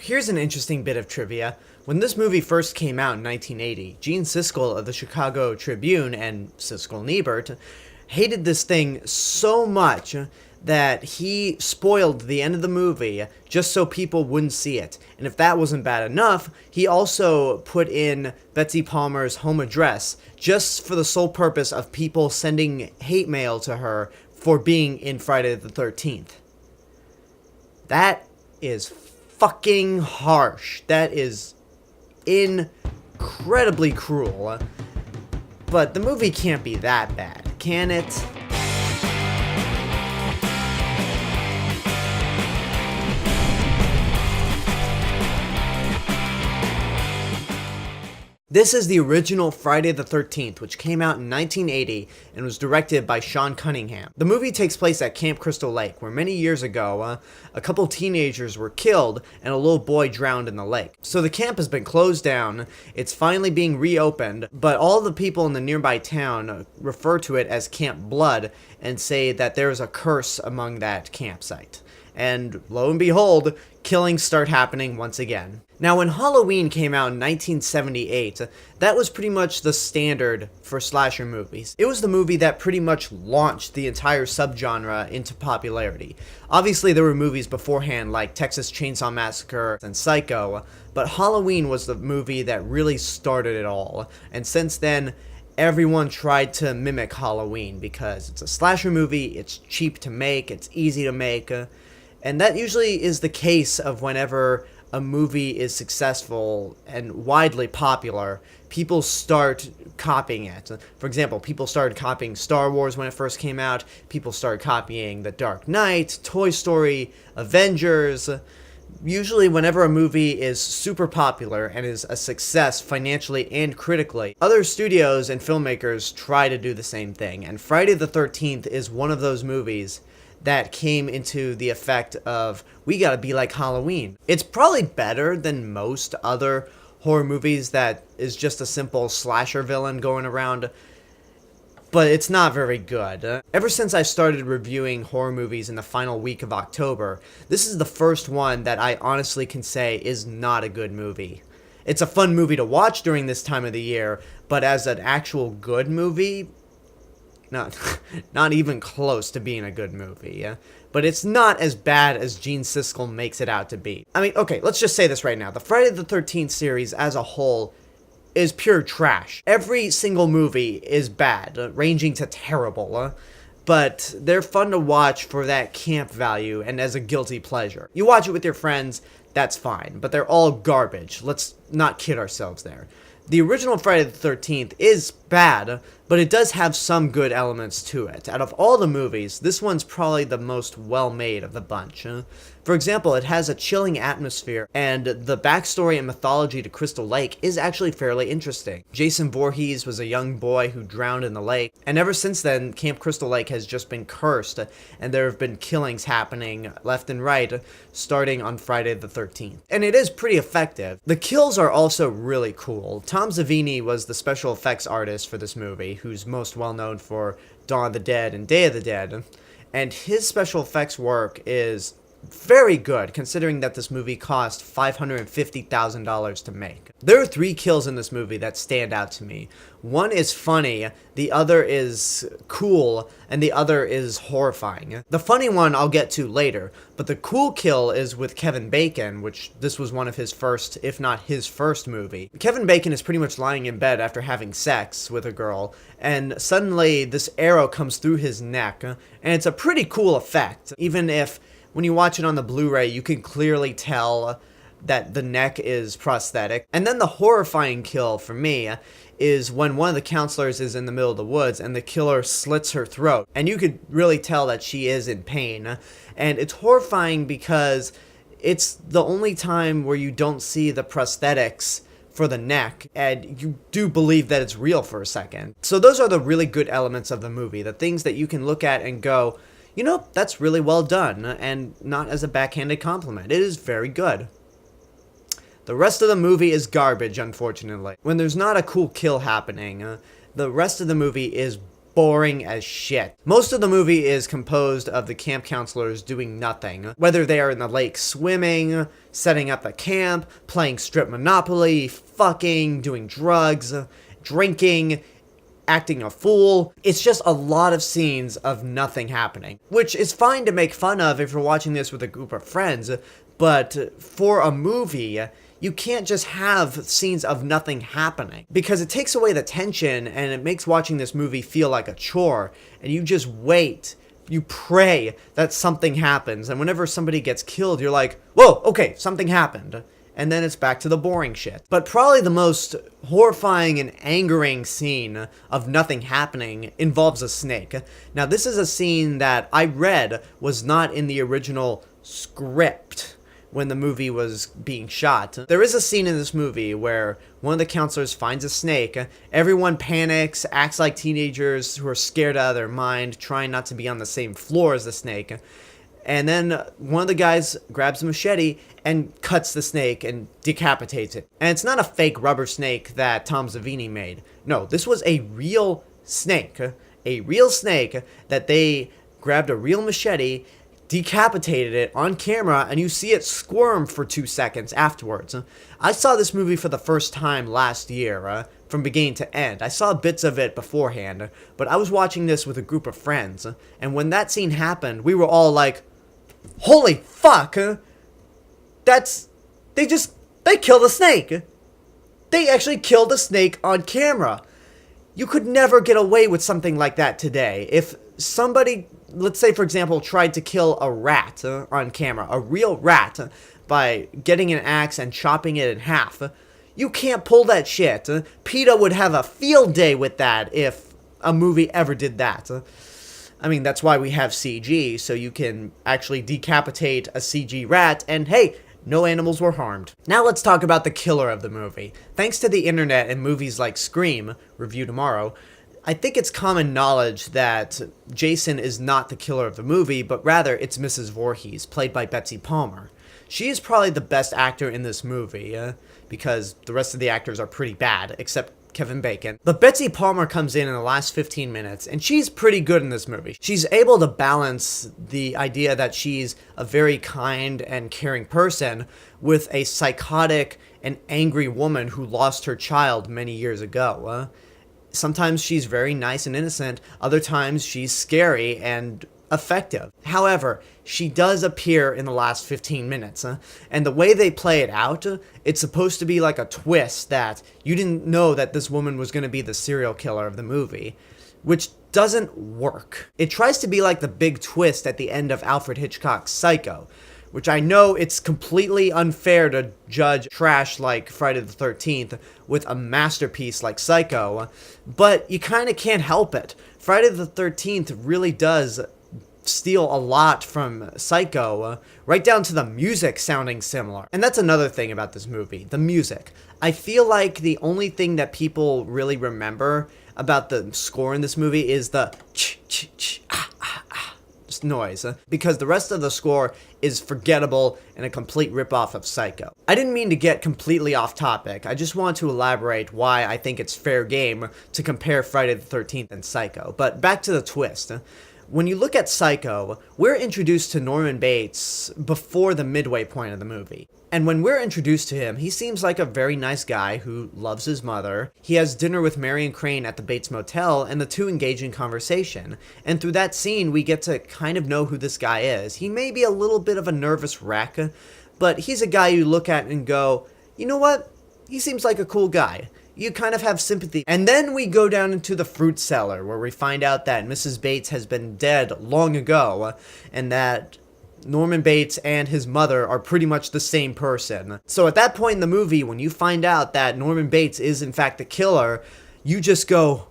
Here's an interesting bit of trivia. When this movie first came out in 1980, Gene Siskel of the Chicago Tribune and Siskel and Ebert hated this thing so much that he spoiled the end of the movie just so people wouldn't see it. And if that wasn't bad enough, he also put in Betsy Palmer's home address just for the sole purpose of people sending hate mail to her for being in Friday the 13th. That is fucking harsh. That is incredibly cruel. But the movie can't be that bad, can it? This is the original Friday the 13th, which came out in 1980 and was directed by Sean Cunningham. The movie takes place at Camp Crystal Lake, where many years ago, a couple teenagers were killed and a little boy drowned in the lake. So the camp has been closed down, it's finally being reopened, but all the people in the nearby town refer to it as Camp Blood and say that there is a curse among that campsite. And lo and behold, killings start happening once again. Now, when Halloween came out in 1978, that was pretty much the standard for slasher movies. It was the movie that pretty much launched the entire subgenre into popularity. Obviously, there were movies beforehand like Texas Chainsaw Massacre and Psycho, but Halloween was the movie that really started it all. And since then, everyone tried to mimic Halloween because it's a slasher movie, it's cheap to make, it's easy to make, and that usually is the case of whenever a movie is successful and widely popular, people start copying it. For example, people started copying Star Wars when it first came out, people started copying The Dark Knight, Toy Story, Avengers. Usually whenever a movie is super popular and is a success financially and critically, other studios and filmmakers try to do the same thing, and Friday the 13th is one of those movies that came into the effect of, we gotta be like Halloween. It's probably better than most other horror movies that is just a simple slasher villain going around, but it's not very good. Ever since I started reviewing horror movies in the final week of October, this is the first one that I honestly can say is not a good movie. It's a fun movie to watch during this time of the year, but as an actual good movie, not even close to being a good movie, but it's not as bad as Gene Siskel makes it out to be. I mean, okay, let's just say this right now. The Friday the 13th series as a whole is pure trash. Every single movie is bad, ranging to terrible, but they're fun to watch for that camp value and as a guilty pleasure. You watch it with your friends, that's fine, but they're all garbage. Let's not kid ourselves there. The original Friday the 13th is bad, but it does have some good elements to it. Out of all the movies, this one's probably the most well-made of the bunch. For example, it has a chilling atmosphere, and the backstory and mythology to Crystal Lake is actually fairly interesting. Jason Voorhees was a young boy who drowned in the lake, and ever since then, Camp Crystal Lake has just been cursed, and there have been killings happening left and right, starting on Friday the 13th. And it is pretty effective. The kills are also really cool. Tom Savini was the special effects artist for this movie, who's most well known for Dawn of the Dead and Day of the Dead, and his special effects work is very good, considering that this movie cost $550,000 to make. There are 3 kills in this movie that stand out to me. One is funny, the other is cool, and the other is horrifying. The funny one I'll get to later, but the cool kill is with Kevin Bacon, which this was one of his first, if not his first movie. Kevin Bacon is pretty much lying in bed after having sex with a girl, and suddenly this arrow comes through his neck, and it's a pretty cool effect, even if when you watch it on the Blu-ray, you can clearly tell that the neck is prosthetic. And then the horrifying kill for me is when one of the counselors is in the middle of the woods and the killer slits her throat. And you could really tell that she is in pain. And it's horrifying because it's the only time where you don't see the prosthetics for the neck, and you do believe that it's real for a second. So those are the really good elements of the movie, the things that you can look at and go, you know, that's really well done, and not as a backhanded compliment. It is very good. The rest of the movie is garbage, unfortunately. When there's not a cool kill happening, the rest of the movie is boring as shit. Most of the movie is composed of the camp counselors doing nothing, whether they are in the lake swimming, setting up the camp, playing strip Monopoly, fucking, doing drugs, drinking, acting a fool. It's just a lot of scenes of nothing happening, which is fine to make fun of if you're watching this with a group of friends, but for a movie, you can't just have scenes of nothing happening, because it takes away the tension and it makes watching this movie feel like a chore, and you just wait. You pray that something happens, and whenever somebody gets killed, you're like, whoa, okay, something happened. And then it's back to the boring shit. But probably the most horrifying and angering scene of nothing happening involves a snake. Now, this is a scene that I read was not in the original script when the movie was being shot. There is a scene in this movie where one of the counselors finds a snake. Everyone panics, acts like teenagers who are scared out of their mind, trying not to be on the same floor as the snake. And then one of the guys grabs a machete and cuts the snake and decapitates it. And it's not a fake rubber snake that Tom Savini made. No, this was a real snake. A real snake that they grabbed a real machete, decapitated it on camera, and you see it squirm for 2 seconds afterwards. I saw this movie for the first time last year, from beginning to end. I saw bits of it beforehand, but I was watching this with a group of friends, and when that scene happened, we were all like, holy fuck! They killed a snake! They actually killed a snake on camera! You could never get away with something like that today. If somebody, let's say for example, tried to kill a rat on camera, a real rat, by getting an axe and chopping it in half, you can't pull that shit. PETA would have a field day with that if a movie ever did that. I mean, that's why we have CG, so you can actually decapitate a CG rat, and hey, no animals were harmed. Now let's talk about the killer of the movie. Thanks to the internet and movies like Scream, review tomorrow, I think it's common knowledge that Jason is not the killer of the movie, but rather it's Mrs. Voorhees, played by Betsy Palmer. She is probably the best actor in this movie, because the rest of the actors are pretty bad, except Kevin Bacon. But Betsy Palmer comes in the last 15 minutes, and she's pretty good in this movie. She's able to balance the idea that she's a very kind and caring person with a psychotic and angry woman who lost her child many years ago. Sometimes she's very nice and innocent, other times she's scary and effective. However, she does appear in the last 15 minutes, and the way they play it out, it's supposed to be like a twist that you didn't know that this woman was going to be the serial killer of the movie, which doesn't work. It tries to be like the big twist at the end of Alfred Hitchcock's Psycho, which I know it's completely unfair to judge trash like Friday the 13th with a masterpiece like Psycho, but you kind of can't help it. Friday the 13th really does steal a lot from Psycho, right down to the music sounding similar. And that's another thing about this movie, the music. I feel like the only thing that people really remember about the score in this movie is the noise, because the rest of the score is forgettable and a complete ripoff of Psycho. I didn't mean to get completely off topic, I just want to elaborate why I think it's fair game to compare Friday the 13th and Psycho. But back to the twist. When you look at Psycho, we're introduced to Norman Bates before the midway point of the movie. And when we're introduced to him, he seems like a very nice guy who loves his mother. He has dinner with Marion Crane at the Bates Motel, and the two engage in conversation. And through that scene, we get to kind of know who this guy is. He may be a little bit of a nervous wreck, but he's a guy you look at and go, you know what? He seems like a cool guy. You kind of have sympathy. And then we go down into the fruit cellar, where we find out that Mrs. Bates has been dead long ago, and that Norman Bates and his mother are pretty much the same person. So at that point in the movie, when you find out that Norman Bates is in fact the killer, you just go,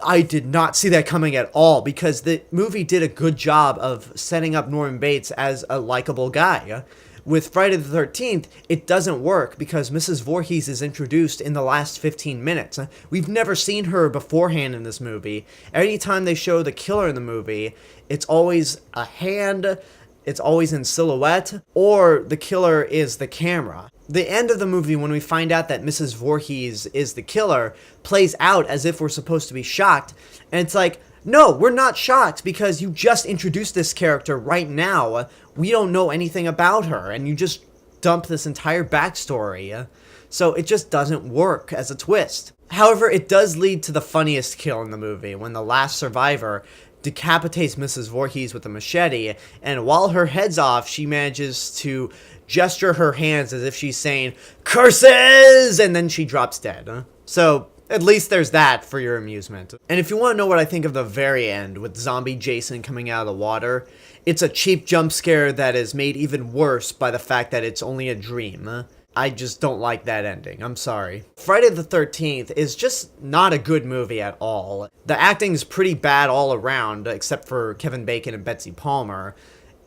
I did not see that coming at all, because the movie did a good job of setting up Norman Bates as a likable guy. With Friday the 13th, it doesn't work because Mrs. Voorhees is introduced in the last 15 minutes. We've never seen her beforehand in this movie. Anytime they show the killer in the movie, it's always a hand, it's always in silhouette, or the killer is the camera. The end of the movie, when we find out that Mrs. Voorhees is the killer, plays out as if we're supposed to be shocked. And it's like, no, we're not shocked because you just introduced this character right now. We don't know anything about her, and you just dump this entire backstory. So it just doesn't work as a twist. However, it does lead to the funniest kill in the movie, when the last survivor decapitates Mrs. Voorhees with a machete, and while her head's off, she manages to gesture her hands as if she's saying, "Curses!" and then she drops dead. So, at least there's that for your amusement. And if you want to know what I think of the very end, with zombie Jason coming out of the water, it's a cheap jump scare that is made even worse by the fact that it's only a dream. I just don't like that ending. I'm sorry. Friday the 13th is just not a good movie at all. The acting is pretty bad all around, except for Kevin Bacon and Betsy Palmer.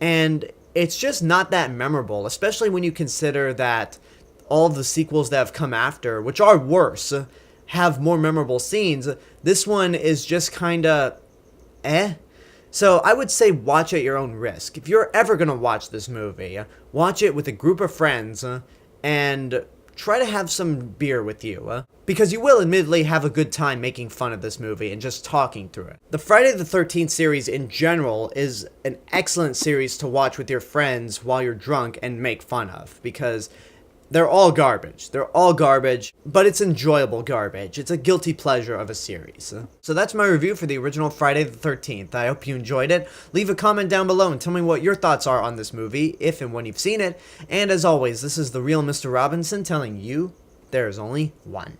And it's just not that memorable, especially when you consider that all of the sequels that have come after, which are worse, have more memorable scenes. This one is just kinda So I would say watch at your own risk. If you're ever gonna watch this movie, watch it with a group of friends, and try to have some beer with you, because you will admittedly have a good time making fun of this movie and just talking through it. The Friday the 13th series in general is an excellent series to watch with your friends while you're drunk and make fun of, because they're all garbage. They're all garbage, but it's enjoyable garbage. It's a guilty pleasure of a series. So that's my review for the original Friday the 13th. I hope you enjoyed it. Leave a comment down below and tell me what your thoughts are on this movie, if and when you've seen it. And as always, this is the real Mr. Robinson telling you there is only one.